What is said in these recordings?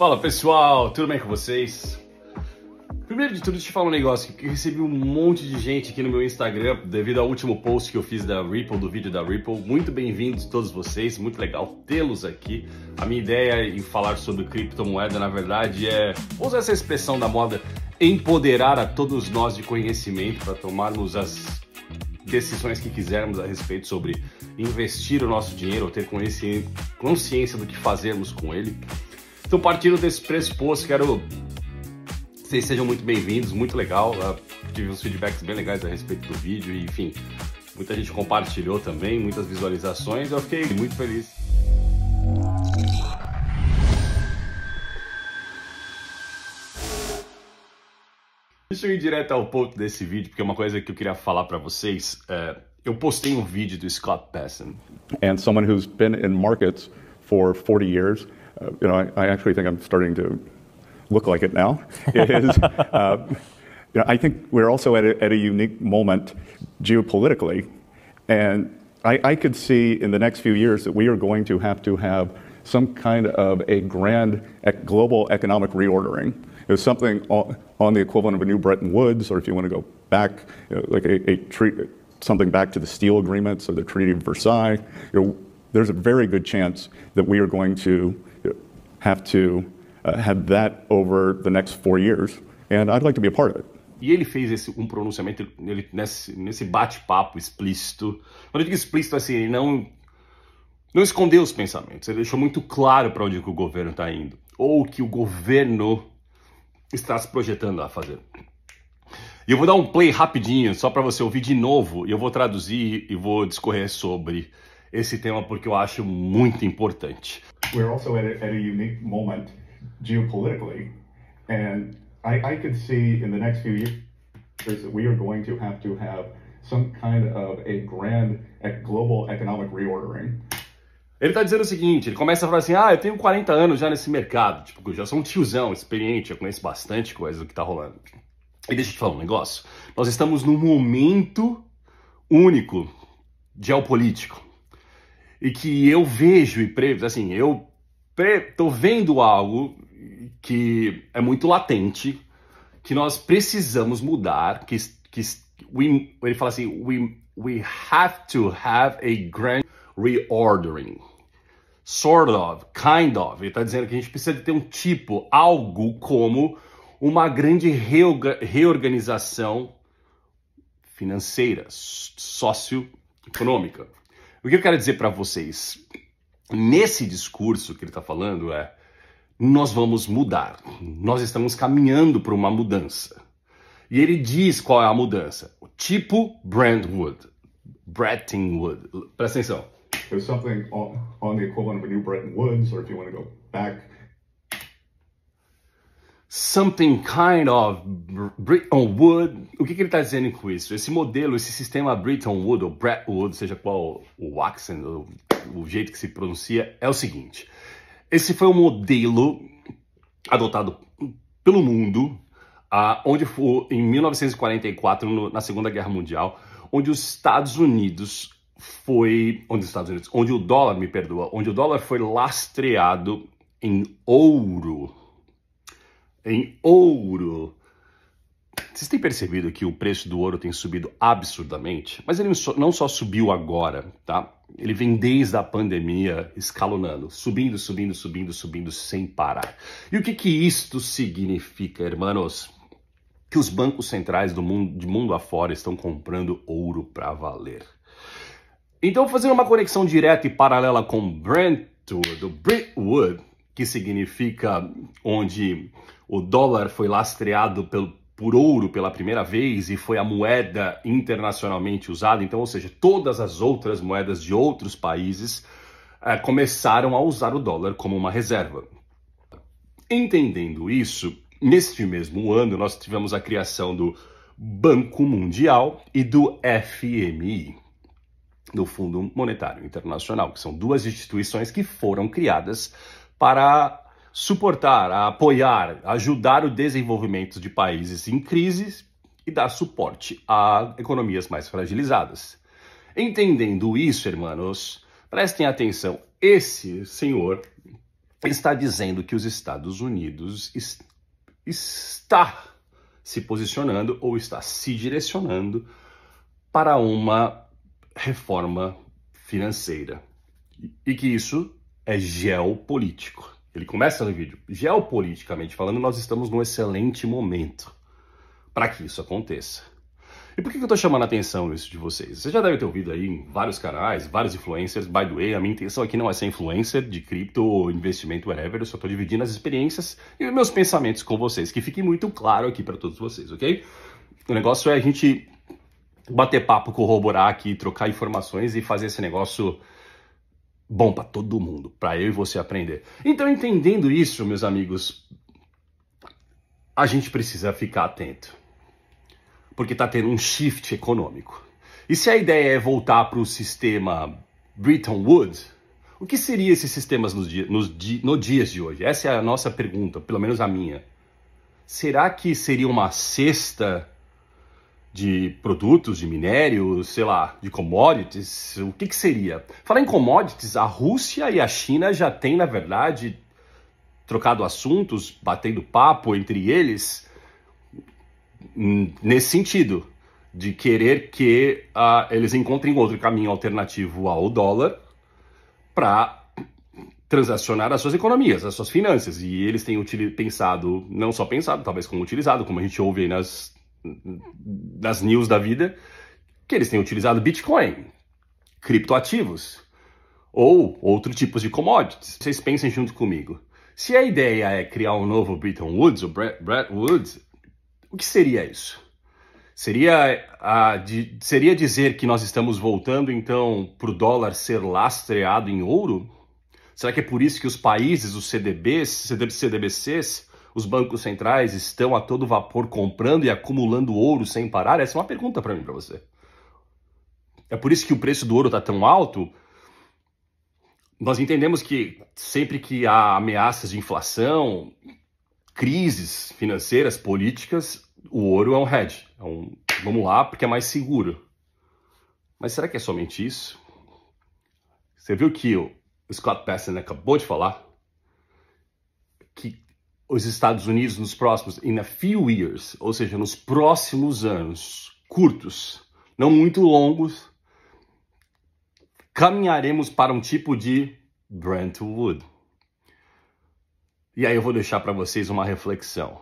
Fala pessoal, tudo bem com vocês? Primeiro de tudo, deixa eu te falar um negócio, que eu recebi um monte de gente aqui no meu Instagram devido ao último post que eu fiz da Ripple, do vídeo da Ripple. Muito bem-vindos todos vocês, muito legal tê-los aqui. A minha ideia em falar sobre criptomoeda, na verdade, é usar essa expressão da moda, empoderar a todos nós de conhecimento para tomarmos as decisões que quisermos a respeito sobre investir o nosso dinheiro ou ter consciência do que fazermos com ele. Então, partindo desse pressuposto, quero que vocês sejam muito bem-vindos, muito legal. Tive uns feedbacks bem legais a respeito do vídeo e, enfim, muita gente compartilhou também, muitas visualizações. Eu fiquei muito feliz. Deixa eu ir direto ao ponto desse vídeo, porque é uma coisa que eu queria falar para vocês. Eu postei um vídeo do Scott Bessent. And someone who's been in markets for 40 years, I actually think I'm starting to look like it now. I think we're also at a unique moment geopolitically, and I could see in the next few years that we are going to have some kind of a grand global economic reordering. It was something on the equivalent of a new Bretton Woods, or if you want to go back, like something back to the Steel Agreements or the Treaty of Versailles. There's a very good chance that we are going to have that over the next 4 years, and I'd like to be a part of it. E ele fez um pronunciamento nesse bate-papo explícito. Quando eu digo explícito, assim, ele não escondeu os pensamentos, ele deixou muito claro para onde que o governo está indo, ou que o governo está se projetando a fazer. E eu vou dar um play rapidinho, só para você ouvir de novo, e eu vou traduzir e vou discorrer sobre esse tema porque eu acho muito importante. We're also at a unique moment geopolitically, and I could see in the next few years that we are going to have some kind of a grand global economic reordering. Ele está dizendo o seguinte, ele começa a falar assim, eu tenho 40 anos já nesse mercado, tipo, eu já sou um tiozão experiente, eu conheço bastante coisa do que está rolando. E deixa eu te falar um negócio, nós estamos num momento único geopolítico, e que eu vejo e prevo, assim, eu tô vendo algo que é muito latente, que nós precisamos mudar, ele fala assim, we have to have a grand reordering. Sort of, kind of. Ele está dizendo que a gente precisa de ter algo como uma grande reorganização financeira, socioeconômica. O que eu quero dizer para vocês, nesse discurso que ele está falando nós vamos mudar, nós estamos caminhando para uma mudança. E ele diz qual é a mudança, o tipo Bretton Woods. Presta atenção. There's something on the equivalent of a new Bretton Woods, or if you want to go back. Something kind of Bretton Woods. O que ele está dizendo com isso? Esse modelo, esse sistema Bretton Woods, ou Bretton Woods, seja qual o accent, o jeito que se pronuncia, é o seguinte. Esse foi um modelo adotado pelo mundo, onde foi em 1944, na Segunda Guerra Mundial, onde o dólar foi lastreado em ouro. Vocês têm percebido que o preço do ouro tem subido absurdamente? Mas ele não só subiu agora, tá? Ele vem desde a pandemia escalonando, subindo sem parar. E o que isto significa, hermanos? Que os bancos centrais de mundo afora estão comprando ouro para valer. Então, fazendo uma conexão direta e paralela com Bretton Woods, que significa onde o dólar foi lastreado por ouro pela primeira vez e foi a moeda internacionalmente usada, então, ou seja, todas as outras moedas de outros países começaram a usar o dólar como uma reserva. Entendendo isso, neste mesmo ano, nós tivemos a criação do Banco Mundial e do FMI, do Fundo Monetário Internacional, que são duas instituições que foram criadas para suportar, apoiar, ajudar o desenvolvimento de países em crise e dar suporte a economias mais fragilizadas. Entendendo isso, hermanos, prestem atenção, esse senhor está dizendo que os Estados Unidos está se posicionando ou está se direcionando para uma reforma financeira. E que isso é geopolítico. Ele começa no vídeo. Geopoliticamente falando, nós estamos num excelente momento para que isso aconteça. E por que eu estou chamando a atenção isso de vocês? Você já deve ter ouvido aí em vários canais, vários influencers. By the way, a minha intenção aqui não é ser influencer de cripto, investimento, whatever. Eu só estou dividindo as experiências e os meus pensamentos com vocês. Que fique muito claro aqui para todos vocês, ok? O negócio é a gente bater papo, corroborar aqui, trocar informações e fazer esse negócio bom para todo mundo, para eu e você aprender. Então, entendendo isso, meus amigos, a gente precisa ficar atento. Porque está tendo um shift econômico. E se a ideia é voltar para o sistema Bretton Woods, o que seria esses sistemas nos dias de hoje? Essa é a nossa pergunta, pelo menos a minha. Será que seria uma cesta de produtos, de minério, sei lá, de commodities? O que seria? Falar em commodities, a Rússia e a China já têm, na verdade, trocado assuntos, batendo papo entre eles, nesse sentido, de querer que eles encontrem outro caminho alternativo ao dólar para transacionar as suas economias, as suas finanças. E eles têm pensado, não só pensado, talvez como utilizado, como a gente ouve aí nas news da vida, que eles têm utilizado Bitcoin, criptoativos ou outros tipos de commodities. Vocês pensem junto comigo. Se a ideia é criar um novo Bretton Woods, ou Bretton Woods, o que seria isso? Seria dizer que nós estamos voltando, então, para o dólar ser lastreado em ouro? Será que é por isso que os países, os CDBCs, os bancos centrais, estão a todo vapor comprando e acumulando ouro sem parar? Essa é uma pergunta para mim, para você. É por isso que o preço do ouro está tão alto? Nós entendemos que sempre que há ameaças de inflação, crises financeiras, políticas, o ouro é um hedge. Vamos lá, porque é mais seguro. Mas será que é somente isso? Você viu que o Scott Bessent acabou de falar que os Estados Unidos nos próximos, in a few years, ou seja, nos próximos anos, curtos, não muito longos, caminharemos para um tipo de Bretton Woods. E aí eu vou deixar para vocês uma reflexão.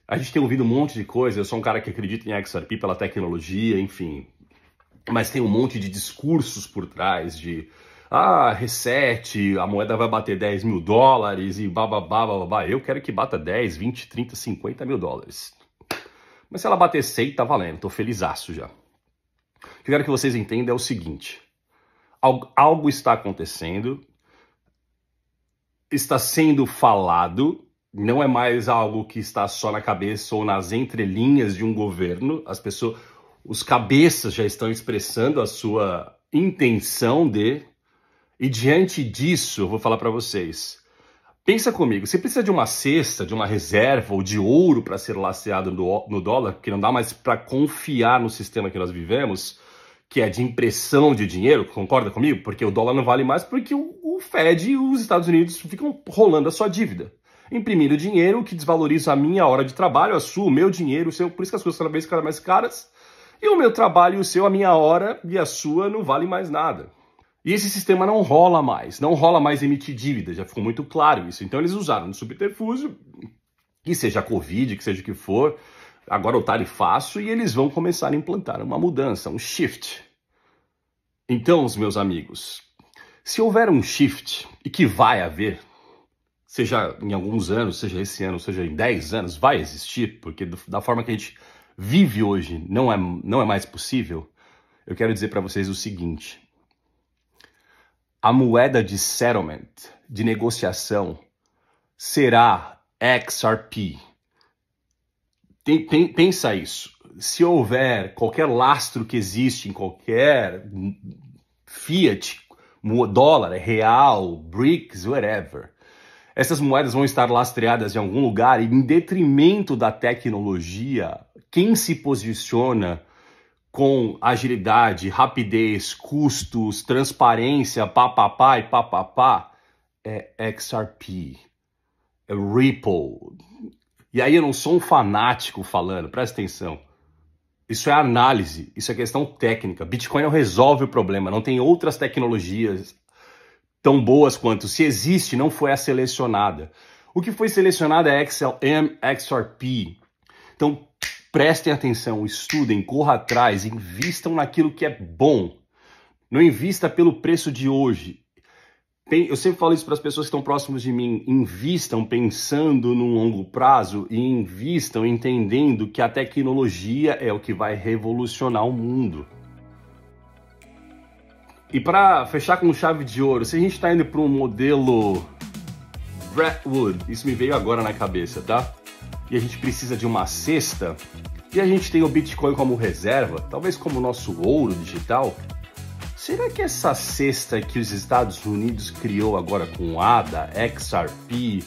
A gente tem ouvido um monte de coisa, eu sou um cara que acredita em XRP pela tecnologia, enfim. Mas tem um monte de discursos por trás de reset, a moeda vai bater 10 mil dólares e bababá. Eu quero que bata 10, 20, 30, 50 mil dólares. Mas se ela bater 100, tá valendo, tô felizaço já. O que eu quero que vocês entendam é o seguinte. Algo está acontecendo, está sendo falado, não é mais algo que está só na cabeça ou nas entrelinhas de um governo. Os cabeças já estão expressando a sua intenção e diante disso, eu vou falar para vocês. Pensa comigo, você precisa de uma cesta, de uma reserva ou de ouro para ser lastreado no dólar, porque não dá mais para confiar no sistema que nós vivemos, que é de impressão de dinheiro, concorda comigo? Porque o dólar não vale mais porque o Fed e os Estados Unidos ficam rolando a sua dívida. Imprimindo dinheiro que desvaloriza a minha hora de trabalho, a sua, o meu dinheiro, o seu, por isso que as coisas cada vez ficam mais caras. E o meu trabalho, o seu, a minha hora e a sua não vale mais nada. E esse sistema não rola mais emitir dívida, já ficou muito claro isso. Então eles usaram de subterfúgio, que seja a Covid, que seja o que for, agora o tarifaço, e eles vão começar a implantar uma mudança, um shift. Então, meus amigos, se houver um shift, e que vai haver, seja em alguns anos, seja esse ano, seja em 10 anos, vai existir, porque da forma que a gente vive hoje não é mais possível, eu quero dizer para vocês o seguinte. A moeda de settlement, de negociação, será XRP. Pensa isso. Se houver qualquer lastro que existe em qualquer fiat, dólar, real, BRICS, whatever, essas moedas vão estar lastreadas em algum lugar e em detrimento da tecnologia, quem se posiciona com agilidade, rapidez, custos, transparência, papapá e papapá, é XRP, é Ripple. E aí eu não sou um fanático falando, presta atenção. Isso é análise, isso é questão técnica. Bitcoin não resolve o problema, não tem outras tecnologias tão boas quanto. Se existe, não foi a selecionada. O que foi selecionado é XLM, XRP. Então, prestem atenção, estudem, corram atrás, invistam naquilo que é bom. Não invista pelo preço de hoje. Eu sempre falo isso para as pessoas que estão próximas de mim. Invistam pensando no longo prazo e invistam entendendo que a tecnologia é o que vai revolucionar o mundo. E para fechar com chave de ouro, se a gente está indo para um modelo Bretton Woods, isso me veio agora na cabeça, tá? E a gente precisa de uma cesta, e a gente tem o Bitcoin como reserva, talvez como nosso ouro digital. Será que essa cesta que os Estados Unidos criou agora com ADA, XRP,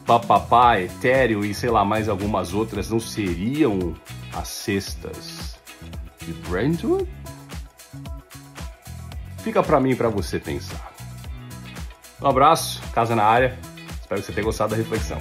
papapá, Ethereum e sei lá mais algumas outras não seriam as cestas de Brentwood? Fica para mim e para você pensar. Um abraço, casa na área. Espero que você tenha gostado da reflexão.